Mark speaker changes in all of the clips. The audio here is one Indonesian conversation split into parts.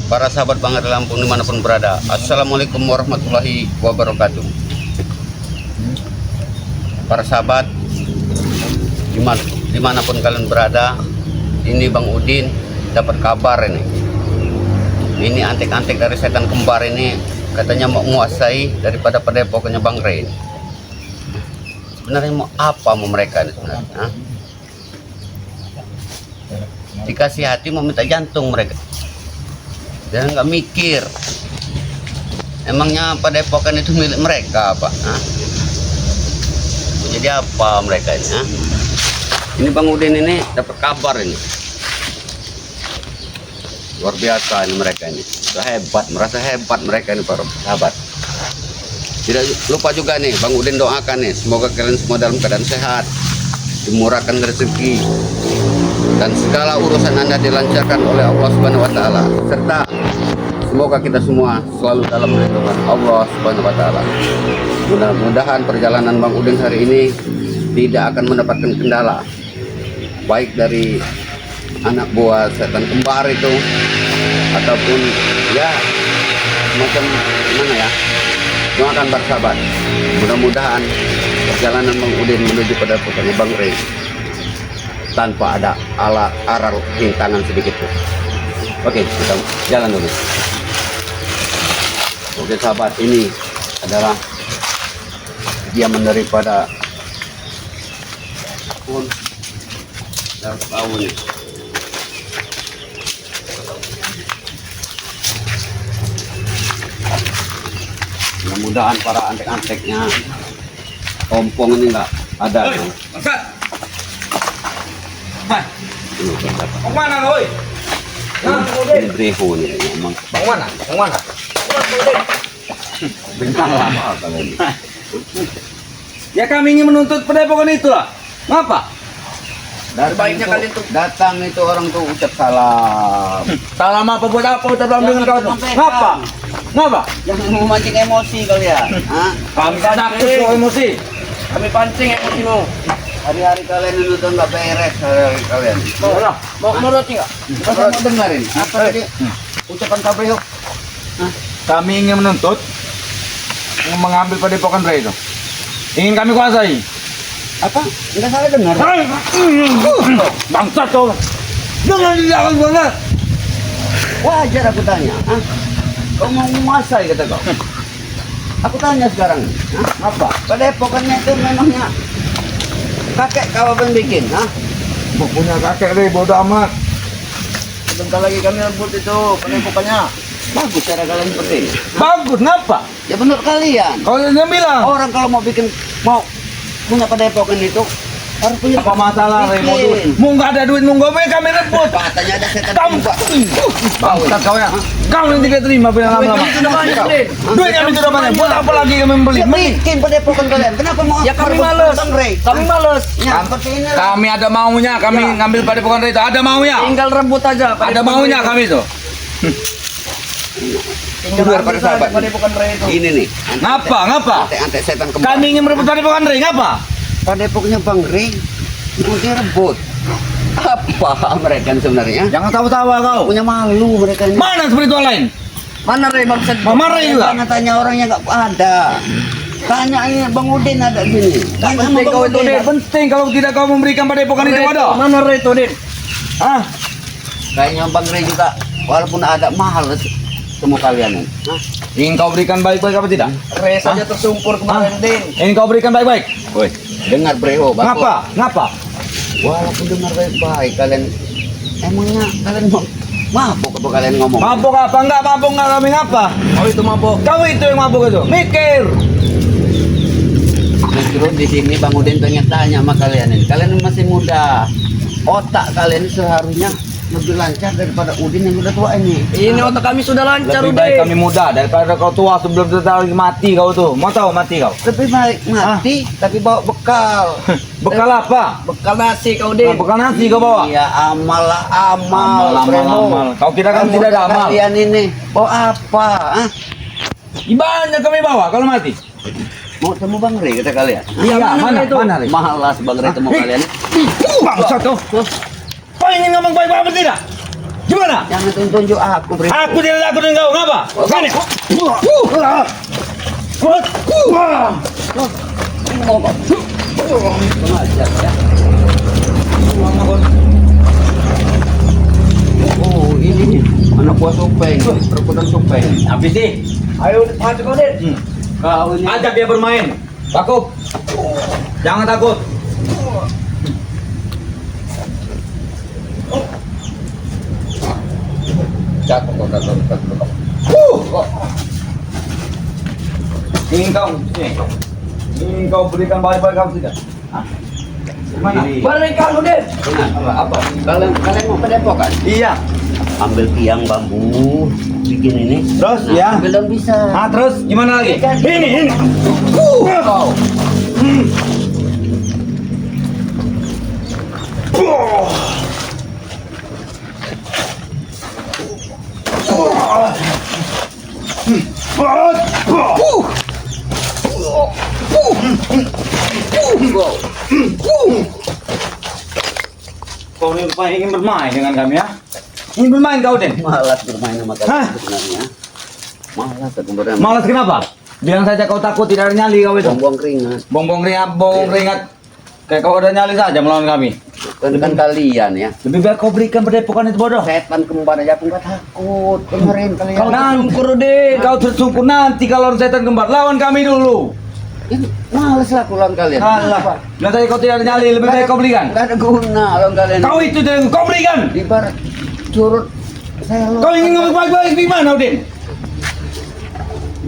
Speaker 1: para sahabat Bang Ari Lampung dimanapun berada. Assalamualaikum warahmatullahi wabarakatuh. Para sahabat dimanapun kalian berada, ini Bang Udin dapat kabar ini antek-antek dari setan kembar ini katanya mau menguasai daripada padepokannya Bang Ray. Sebenarnya mau apa mau mereka ini sebenarnya? Hah? Dikasih hati mau minta jantung mereka. Dan nggak mikir, emangnya padepokan itu milik mereka apa? Hah? Jadi apa mereka ini? Hah? Ini Bang Udin ini dapat kabar ini, luar biasa ini mereka ini, hebat, merasa hebat mereka ini para sahabat. Tidak lupa juga nih Bang Udin doakan nih, semoga kalian semua dalam keadaan sehat, dimurahkan rezeki, dan segala urusan Anda dilancarkan oleh Allah Subhanahu wa taala, serta semoga kita semua selalu dalam lindungan Allah Subhanahu wa taala. Mudah-mudahan perjalanan Bang Udin hari ini tidak akan mendapatkan kendala, baik dari anak buah setan kembar itu ataupun ya macam mana ya. Doakan bersahabat, mudah-mudahan perjalanan Bang Udin menuju pada padepokannya Bang Ray tanpa ada arar rintangan sedikit pun. Oke, kita jalan dulu. Oke sahabat, ini adalah kediaman daripada pun dan tahu nih. Mudah-mudahan para antek-anteknya ompong ini nggak ada.
Speaker 2: Bangsat. Mau mana woi?
Speaker 1: Ini breho nih emang.
Speaker 2: Mau mana? Mau mana?
Speaker 1: Bintang lama kalian.
Speaker 2: Ya kami ingin menuntut padepokan itu lah. Ngapa?
Speaker 1: Dari baiknya kalian tuh datang itu orang tuh ucap salam.
Speaker 2: Salam apa buat apa ucap salam dengan kau tuh? Ngapa? Ngapa?
Speaker 1: Jangan memancing emosi kalian. Hah?
Speaker 2: Kami takut kau emosi.
Speaker 1: Kami pancing emosimu. Hari-hari kalian itu tuh nggak beres hari-hari kalian.
Speaker 2: Mau roti nggak?
Speaker 1: Mau dengerin apa tadi ucapan Kabreho?
Speaker 2: Kami ingin menuntut mengambil padepokan Ray itu. Ingin kami kuasai.
Speaker 1: Apa? Enggak salah dengar.
Speaker 2: Bangsat kau. Jangan dilakukan banget.
Speaker 1: Wajar aku tanya. Hah? Kau mau menguasai kata kau? Aku tanya sekarang. Hah? Apa? Padepokannya itu memangnya kakek kau apa yang bikin? Hah?
Speaker 2: Punya kakek Ray bodoh amat.
Speaker 1: Sebentar lagi kami rebut itu padepokannya. Bagus cara kalian seperti ini.
Speaker 2: Bagus, ngapa?
Speaker 1: Ya benar kalian.
Speaker 2: Kau yang bilang.
Speaker 1: Orang kalau mau punya padepokan itu harus punya
Speaker 2: Apa masalah Ray mau duit? Mau nggak ada duit, mau nggak kami rebut.
Speaker 1: Katanya ada setan
Speaker 2: Kamu bangsat kau ya. Kau yang tidak terima bilang lama-lama. Duit kami sudah banyak. Buat apa lagi kami membeli?
Speaker 1: Bikin padepokan kalian. Kenapa mau?
Speaker 2: Ya kami
Speaker 1: merebut
Speaker 2: males.
Speaker 1: Bang Ray?
Speaker 2: Kami males.
Speaker 1: Ya, seperti ini lah.
Speaker 2: Kami ada maunya. Kami ngambil padepokan Ray itu. Ada maunya.
Speaker 3: Tinggal rebut aja.
Speaker 2: Ada maunya kami itu.
Speaker 1: Keluar para sahabat.
Speaker 3: Padepokan Ray itu.
Speaker 1: Ini nih.
Speaker 2: Ngapa? Ngapa?
Speaker 1: Antek setan kembar.
Speaker 2: Kami ingin merebut padepokan Ray. Ngapa?
Speaker 1: Padepokannya Bang Ray mau direbut. Apa mereka sebenarnya?
Speaker 2: Jangan tawa-tawa kau.
Speaker 1: Punya malu mereka ini.
Speaker 2: Mana spiritual lain?
Speaker 3: Mana Ray maksud?
Speaker 2: Mama Ray juga.
Speaker 1: Jangan tanya orangnya nggak ada. Tanya ini Bang Udin ada gini. Tanya sama
Speaker 3: penting
Speaker 1: Bang
Speaker 3: kau itu,
Speaker 1: Udin.
Speaker 3: Din.
Speaker 2: Penting kalau tidak kau memberikan padepokan itu ada.
Speaker 3: Mana Ray itu, Din?
Speaker 2: Hah?
Speaker 1: Kayaknya Bang Ray juga walaupun ada mahal semua kalian. Hah?
Speaker 2: Ingin kau berikan baik-baik apa tidak?
Speaker 3: Ray saja tersumpur kemarin, Din.
Speaker 2: Ingin kau berikan baik-baik?
Speaker 1: Woi, dengar Breho, Bapak.
Speaker 2: Ngapa? Ngapa?
Speaker 1: Walaupun dengar baik-baik kalian emangnya kalian mabuk apa kalian ngomong?
Speaker 2: Mabuk apa? Enggak mabuk, enggak kami ngapa?
Speaker 3: Oh itu mabok.
Speaker 2: Kau itu yang mabuk itu. Mikir.
Speaker 1: Justru di sini Bang Udin pengen tanya sama kalian ini. Kalian masih muda. Otak kalian seharusnya lebih lancar daripada Udin yang udah tua ini.
Speaker 3: Ini otak kami sudah lancar,
Speaker 2: Lebih baik kami muda daripada kau tua sebelum lagi mati kau tuh. Mau tahu mati kau?
Speaker 1: Lebih baik mati tapi bawa bekal.
Speaker 2: Bekal apa?
Speaker 3: Bekal nasi kau,
Speaker 2: Nah,
Speaker 3: Din.
Speaker 2: bekal nasi kau bawa?
Speaker 1: Iya, amal lah amal.
Speaker 2: Amal. Kau kira kan tidak ada amal?
Speaker 1: Kalian ini bawa apa? Hah?
Speaker 2: Gimana kami bawa kalau mati?
Speaker 1: Mau temu Bang Ray kata kalian?
Speaker 2: Iya, mana itu? Mana Ray?
Speaker 1: Mahal lah Bang Ray temu kalian.
Speaker 2: Bangsat tuh. Kau ingin ngomong baik-baik apa tidak? Gimana?
Speaker 1: Jangan tunjuk aku, Bre.
Speaker 2: Aku tidak takut dengan kau, ngapa? Sini.
Speaker 1: Pengajar ya. Oh, ini anak buah Supeng, rebutan Supeng.
Speaker 2: Habis sih.
Speaker 3: Ayo, maju kau, Den.
Speaker 1: Kau ini
Speaker 2: Ajak dia bermain. Takut. Jangan takut.
Speaker 1: jatuh kok jatuh.
Speaker 2: Ingin kau, sini. Ingin kau berikan balik-balik kau tidak? Hah? Gimana?
Speaker 1: Ini.
Speaker 3: Balik kau, Den.
Speaker 1: Apa? Kalian mau padepokan?
Speaker 2: Iya.
Speaker 1: Ambil tiang bambu, bikin ini.
Speaker 2: Terus
Speaker 1: Nah,
Speaker 2: ya.
Speaker 1: ambil dong bisa.
Speaker 2: Ah, terus gimana lagi? Ini.
Speaker 1: Kau.
Speaker 2: Kau ini rupanya ingin bermain dengan kami ya? Ingin bermain kau, Den?
Speaker 1: Malas bermain sama
Speaker 2: Hah?
Speaker 1: kalian sebenarnya. Malas aku bermain.
Speaker 2: Malas kenapa? Bilang saja kau takut tidak ada nyali kau itu.
Speaker 1: Buang-buang keringat.
Speaker 2: Bongbong keringat. Kayak kau ada nyali saja melawan kami.
Speaker 1: Kan kalian ya.
Speaker 2: Lebih baik kau berikan padepokan itu bodoh.
Speaker 1: Setan kembar aja aku nggak takut. Dengerin kalian.
Speaker 2: Kau tersungkur, Den. Kau tersungkur nanti kalau setan kembar. Lawan kami dulu.
Speaker 1: Ini males lah aku lawan kalian.
Speaker 2: Alah. Bilang saja kau tidak ada nyali. Lebih baik kau berikan.
Speaker 1: Nggak ada guna lawan kalian.
Speaker 2: Kau itu Den. Kau berikan.
Speaker 1: Ibarat curut saya lo.
Speaker 2: Kau ingin ngomong baik-baik gimana, Den?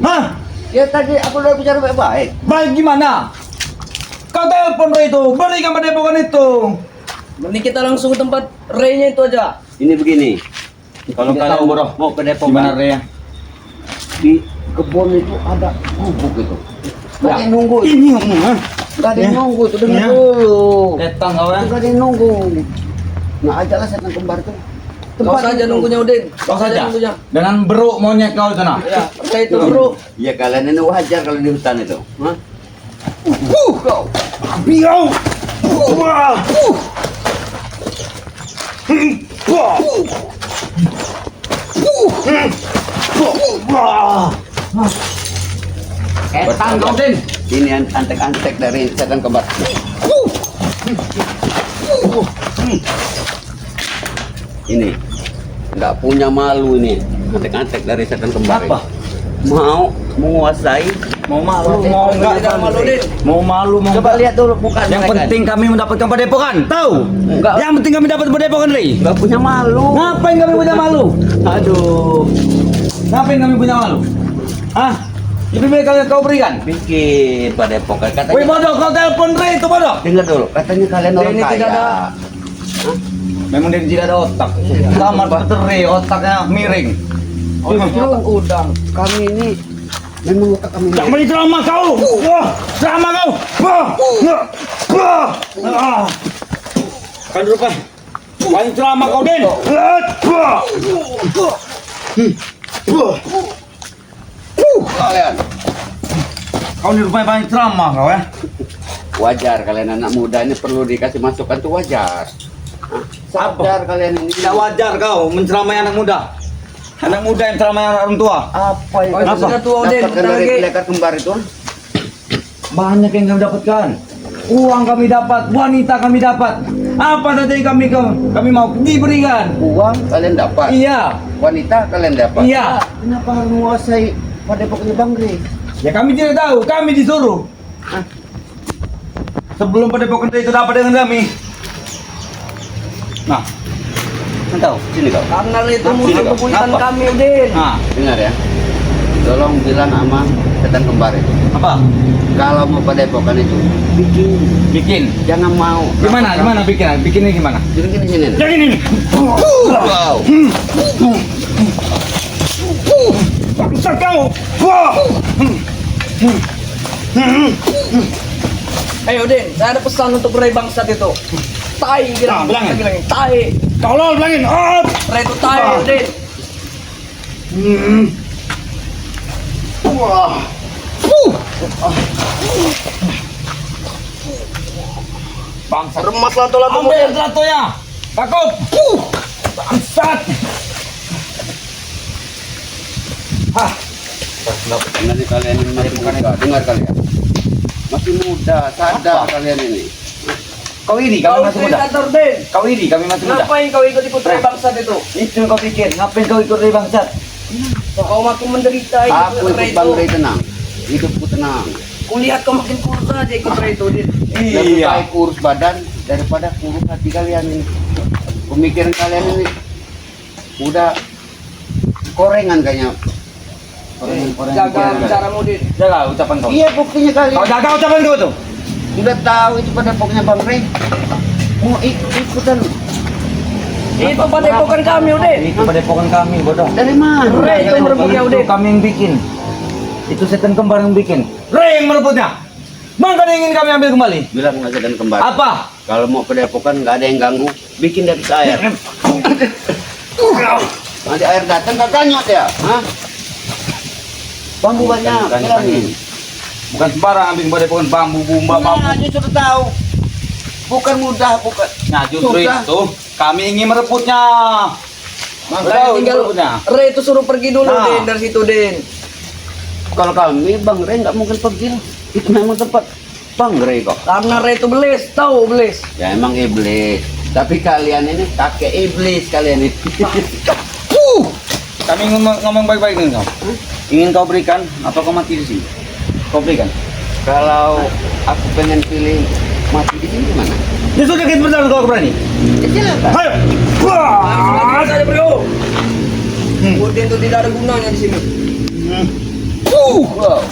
Speaker 2: Hah?
Speaker 1: Ya tadi aku udah bicara baik-baik.
Speaker 2: Baik gimana? Kau telepon Ray itu, berikan padepokan itu.
Speaker 3: Mending kita langsung ke tempat Ray-nya itu aja.
Speaker 1: Ini begini.
Speaker 2: Kalau
Speaker 1: Tidak
Speaker 2: kalian
Speaker 1: tahu
Speaker 2: bodoh,
Speaker 1: mau padepokan.
Speaker 2: gimana Ray?
Speaker 1: Di kebun itu ada gubuk itu. Gak ada yang nunggu.
Speaker 2: Ini omongan.
Speaker 1: Gak ada yang
Speaker 2: Ya.
Speaker 1: nunggu itu dengar
Speaker 2: Ya.
Speaker 1: dulu.
Speaker 2: Setan kau ya.
Speaker 1: Gak ada yang nunggu. Nah aja lah setan kembar itu.
Speaker 3: Kau saja nunggunya, Udin.
Speaker 2: Kau saja.
Speaker 3: nunggunya.
Speaker 2: Dengan beruk monyet kau itu nah.
Speaker 3: Ya, Ray itu, Bro.
Speaker 1: Ya kalian ini wajar kalau di hutan itu. Hah? Kau.
Speaker 2: Biau. Wah. Wah.
Speaker 1: Setan kau Din. Ini antek-antek dari setan kembar. Ini nggak punya malu ini antek-antek dari setan kembar.
Speaker 2: Apa?
Speaker 1: Ini. Mau menguasai.
Speaker 2: Mau malu, mau enggak?
Speaker 3: Tidak malu, Din.
Speaker 2: Mau malu, mau
Speaker 1: Coba
Speaker 2: enggak?
Speaker 1: lihat dulu bukan
Speaker 2: Yang penting kami mendapatkan padepokan. Tahu?
Speaker 1: Enggak.
Speaker 2: Yang penting kami dapat padepokan, Ray.
Speaker 1: nggak punya malu.
Speaker 2: Ngapain kami punya malu?
Speaker 1: Aduh.
Speaker 2: Ngapain kami punya malu? Hah? Lebih baik kalian kau berikan.
Speaker 1: Bikin padepokan
Speaker 2: Woi
Speaker 1: katanya.
Speaker 2: bodoh, kau telepon Ray itu bodoh.
Speaker 1: Dengar dulu, katanya kalian orang
Speaker 3: Ini
Speaker 1: kaya.
Speaker 3: tidak ada.
Speaker 2: Memang dia tidak ada otak. Sama seperti Ray, otaknya miring.
Speaker 3: Oh, udang.
Speaker 1: Kami ini memang otak kami.
Speaker 2: Jangan main drama kau. Wah, drama kau. Wah, wah, wah. Kan lupa. Main drama kau Den. Wah,
Speaker 1: Kalian
Speaker 2: kau ini rupanya main drama kau ya.
Speaker 1: wajar kalian anak muda ini perlu dikasih masukan tuh wajar. Hah? Sadar kalian ini.
Speaker 2: Tidak wajar kau menceramai anak muda. Anak muda yang ceramai orang tua.
Speaker 1: Apa yang
Speaker 3: Oh, itu
Speaker 1: kalian
Speaker 3: sudah tua, Udin.
Speaker 1: dapatkan
Speaker 3: Bentar
Speaker 1: dari
Speaker 3: lagi.
Speaker 1: pendekar kembar itu?
Speaker 2: Banyak yang kami dapatkan. Uang kami dapat, wanita kami dapat. Apa saja yang kami mau diberikan.
Speaker 1: Uang kalian dapat.
Speaker 2: Iya,
Speaker 1: Wanita kalian dapat.
Speaker 2: iya.
Speaker 1: Kenapa harus menguasai padepokannya Bang Gri?
Speaker 2: Ya kami tidak tahu, kami disuruh.
Speaker 1: Hah?
Speaker 2: Sebelum padepokan itu dapat dengan kami. Nah,
Speaker 1: Tahu? Sini kau.
Speaker 3: Karena Ray itu
Speaker 2: Sini,
Speaker 3: musuh
Speaker 2: kau.
Speaker 3: bebuyutan
Speaker 2: Kenapa?
Speaker 3: kami, Udin.
Speaker 2: nah,
Speaker 1: Dengar ya. Tolong bilang sama setan kembar itu.
Speaker 2: apa?
Speaker 1: Kalau mau padepokan itu bikin,
Speaker 2: Bikin.
Speaker 1: jangan mau.
Speaker 2: Gimana? Gimana bikinnya? Bikinnya gimana?
Speaker 1: Jadi gini sini. nih.
Speaker 2: Yang ini.
Speaker 1: Wow.
Speaker 2: Bangsa kau. Wah.
Speaker 3: Ayo, Udin. Saya ada pesan untuk Ray bangsat itu. Tai, bilang.
Speaker 2: Nah, bilangin.
Speaker 3: Bilangin, tai.
Speaker 2: Tolol bilangin. Oh.
Speaker 3: Ray itu tai,
Speaker 2: Ah.
Speaker 3: Udin.
Speaker 2: Wah. Bangsa.
Speaker 3: Remas lanto-lanto,
Speaker 2: Ambil
Speaker 3: Udin.
Speaker 2: telatonya. Takut. Bangsat! Hah!
Speaker 1: Dengar nih kalian ini masih muda. Dengar kalian. Masih muda, sadar kalian ini.
Speaker 2: Kau iri,
Speaker 3: Kau
Speaker 2: kami masih muda.
Speaker 3: diktator din.
Speaker 2: Kau iri, kami masih muda.
Speaker 3: Ngapain kau ikut-ikut rai bangsat itu?
Speaker 2: Itu yang kau pikir, ngapain kau ikut dari bangsat?
Speaker 3: So, kau makin menderita
Speaker 1: Aku
Speaker 3: ikut rai
Speaker 1: ikut Bang
Speaker 3: itu.
Speaker 1: Ray tenang. Hidupku tenang.
Speaker 3: Kulihat kau makin kurus aja ikut rai itu din.
Speaker 1: Lebih
Speaker 2: Iya.
Speaker 1: baik kurus badan daripada kurus hati kalian ini. Pemikiran kalian ini udah korengan kayaknya. Korengan
Speaker 3: Jaga
Speaker 1: pikiran kalian.
Speaker 3: bicaramu din.
Speaker 2: Jaga ucapan kau.
Speaker 1: Iya buktinya kalian.
Speaker 2: Kau jaga ucapan kau tuh.
Speaker 1: Udah tahu itu pada pokoknya Bang Ray. Mau ikutan.
Speaker 3: Itu padepokan kami udin.
Speaker 2: Itu padepokan kami, bodoh.
Speaker 1: Dari mana?
Speaker 3: Ray itu merebutnya
Speaker 2: Itu
Speaker 3: udin.
Speaker 2: kami yang bikin. Itu setan kembar yang bikin. Ray yang merebutnya. Maka ingin kami ambil kembali.
Speaker 1: Bilang aja dan kembali.
Speaker 2: Apa?
Speaker 1: Kalau mau padepokan nggak ada yang ganggu, bikin dari air. Nanti air datang gak kanyot ya? Hah? Bambu banyak, bilangin.
Speaker 2: Bukan sembarang ambil padepokan bambu, bumba, bambu.
Speaker 1: Nah, justru tahu. Bukan mudah, bukan.
Speaker 2: Nah, justru
Speaker 1: Susah.
Speaker 2: itu kami ingin merebutnya.
Speaker 3: Makanya
Speaker 2: Tahu
Speaker 3: tinggal
Speaker 2: merebutnya.
Speaker 3: rai itu suruh pergi dulu
Speaker 2: Nah.
Speaker 3: din dari situ din.
Speaker 1: Kalau kami, Bang Ray nggak mungkin pergi. Itu memang tempat Bang Ray kok.
Speaker 3: Karena rai itu belis, tahu belis.
Speaker 1: Ya emang iblis. Tapi kalian ini kakek iblis kalian ini.
Speaker 2: Kami ingin ngomong baik-baik dengan kau. Ingin kau berikan atau kau mati di sini? Kau berikan.
Speaker 1: Kalau aku pengen pilih mati di sini gimana?
Speaker 2: Ya sudah kita berjalan kalau kau berani.
Speaker 1: Ya silakan.
Speaker 2: Ayo.
Speaker 3: Wah, ada bro. Udin itu tidak ada gunanya di sini.
Speaker 1: Wow.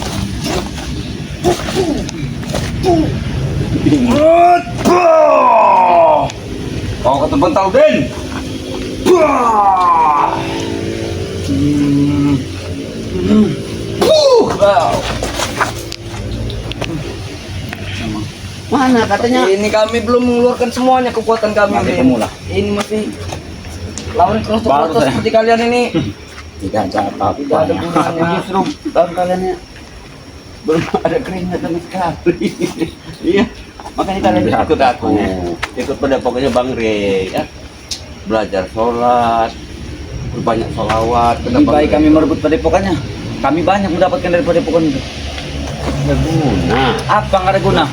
Speaker 2: Kau ke tempat tahu Den.
Speaker 1: Wow. Mana katanya?
Speaker 3: Ini kami belum mengeluarkan semuanya kekuatan kami.
Speaker 2: Masih
Speaker 3: Din.
Speaker 2: pemula.
Speaker 3: Ini masih lawan
Speaker 2: Baru
Speaker 3: krotos
Speaker 2: saya.
Speaker 3: seperti kalian ini.
Speaker 2: Tidak ada apa-apa.
Speaker 3: Tidak ada gunanya.
Speaker 1: Justru tahun kalian ya belum ada keringat sama sekali. Iya. Makanya kalian
Speaker 2: Lihat
Speaker 1: ikut aku.
Speaker 2: aku.
Speaker 1: Ikut pada pokoknya Bang Ray ya. Belajar sholat, berbanyak sholawat.
Speaker 2: Lebih baik kami merebut padepokannya. Kami banyak mendapatkan dari padepokan itu.
Speaker 1: ada guna.
Speaker 2: Apa nggak ada guna?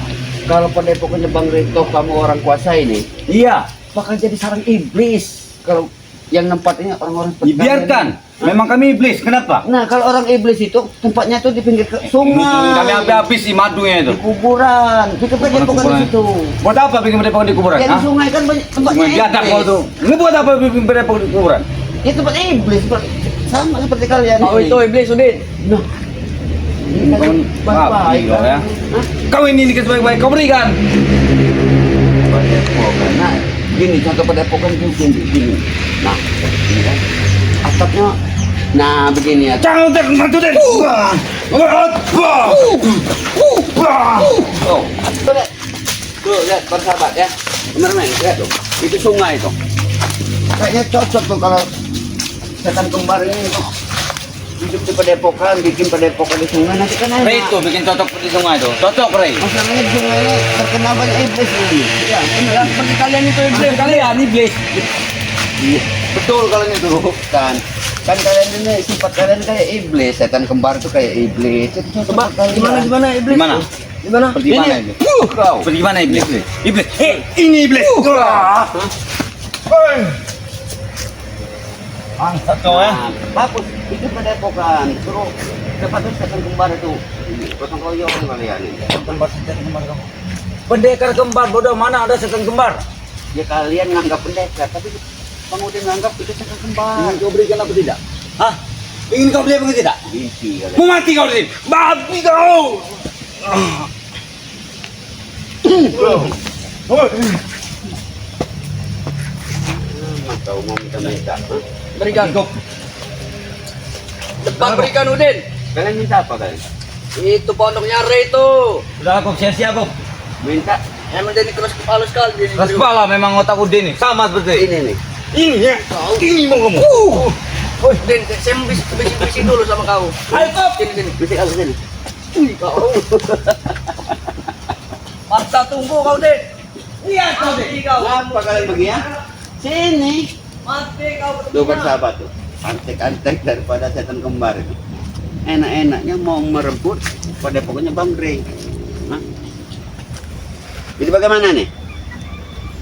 Speaker 1: Kalau padepokannya Bang Ray toh kamu orang kuasa ini,
Speaker 2: Iya.
Speaker 1: bakal jadi sarang iblis. Kalau yang tempatnya orang-orang
Speaker 2: Dibiarkan. Memang kami iblis. Kenapa?
Speaker 1: Nah, kalau orang iblis itu tempatnya tuh di pinggir sungai.
Speaker 2: Kami habis si madunya itu.
Speaker 1: di kuburan. Kita padepokan di situ.
Speaker 2: Buat apa bikin padepokan di kuburan?
Speaker 1: Ya di
Speaker 2: Hah?
Speaker 1: sungai kan banyak tempatnya
Speaker 2: Sungai biadab kau tuh. Ini buat apa bikin padepokan di kuburan?
Speaker 1: Ya tempat iblis sama seperti kalian.
Speaker 3: Kau itu iblis Udin.
Speaker 1: Nah, ini kan
Speaker 2: Maaf,
Speaker 1: baik
Speaker 2: kau ya.
Speaker 1: Hah?
Speaker 2: Kau ini dikasih baik-baik, kau berikan.
Speaker 1: Padepokan. Nah, gini contoh padepokan gini. Nah, ini kan atapnya. Nah, begini ya.
Speaker 2: Jangan bantu deh.
Speaker 1: Oh, tuh lihat persahabat ya. Kameramen, lihat tuh. Itu sungai tuh. Kayaknya cocok tuh kalau setan kembar ini tuh. Hidup di padepokan, bikin padepokan di sungai nanti kan enak.
Speaker 2: Ray itu bikin cocok di sungai itu. Cocok Ray.
Speaker 1: Masalahnya di sungai ini terkenal banyak iblis ini.
Speaker 3: Ya, benar. Seperti kalian itu iblis.
Speaker 2: Kalian iblis.
Speaker 1: Iya, betul kalian itu kan kalian ini sifat kalian kayak iblis, setan kembar tuh kayak iblis. Itu
Speaker 3: Coba
Speaker 1: kalian.
Speaker 3: gimana iblis?
Speaker 2: Gimana?
Speaker 3: Gimana?
Speaker 2: Seperti mana
Speaker 1: Ini,
Speaker 2: iblis?
Speaker 1: kau.
Speaker 2: Seperti mana iblis? Iblis. Ini iblis. Angkat kau ya.
Speaker 1: Nah, bagus, itu padepokan. Suruh dapat tuh setan kembar itu. Potong royong kalian ini.
Speaker 2: Kembar setan kembar kamu. Pendekar kembar bodoh, mana ada setan kembar?
Speaker 1: Ya kalian nganggap pendekar, tapi Bang Udin nganggap itu setan kembar.
Speaker 2: Ingin kau berikan apa tidak? Hah? Ingin kau beli apa tidak?
Speaker 1: Binti kalian.
Speaker 2: Mau mati kau di sini. Babi kau.
Speaker 1: Kau mau minta-minta. Hah?
Speaker 3: Berikan. Cepat berikan Udin.
Speaker 1: Kalian minta apa kalian?
Speaker 3: Itu pondoknya Ray itu.
Speaker 2: Sudah aku sia-sia aku.
Speaker 1: Minta
Speaker 3: Emang jadi keras kepala sekali dia.
Speaker 2: Keras kepala memang otak Udin nih. Sama seperti
Speaker 1: ini nih.
Speaker 2: ini ya. Ini mau kamu.
Speaker 3: Udin, saya mau bisik-bisik dulu sama kau.
Speaker 2: Ayo kau.
Speaker 3: Sini.
Speaker 1: Bisik aku sini.
Speaker 3: Kau. Paksa tunggu kau, Udin.
Speaker 2: Lihat kau deh.
Speaker 3: Kau.
Speaker 1: Apa kalian begini ya? Sini.
Speaker 3: Mati kau.
Speaker 1: Tuh bersahabat tuh, antek-antek daripada setan kembar itu. Enak-enaknya mau merebut pada pokoknya Bang Rey. Hah? Jadi bagaimana nih,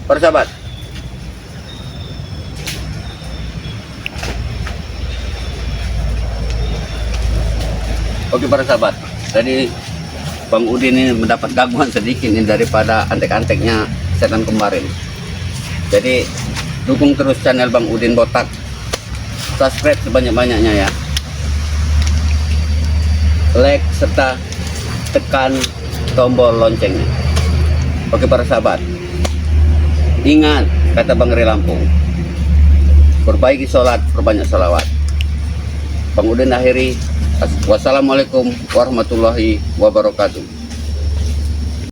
Speaker 1: para sahabat? Oke para sahabat, tadi Bang Udin ini mendapat gangguan sedikit nih daripada antek-anteknya setan kembar ini. Jadi dukung terus channel Bang Udin Botak, subscribe sebanyak-banyaknya ya, like serta tekan tombol loncengnya. Oke para sahabat, ingat kata Bang Rey Lampung, perbaiki sholat, perbanyak sholawat. Bang Udin akhiri, wassalamualaikum warahmatullahi wabarakatuh.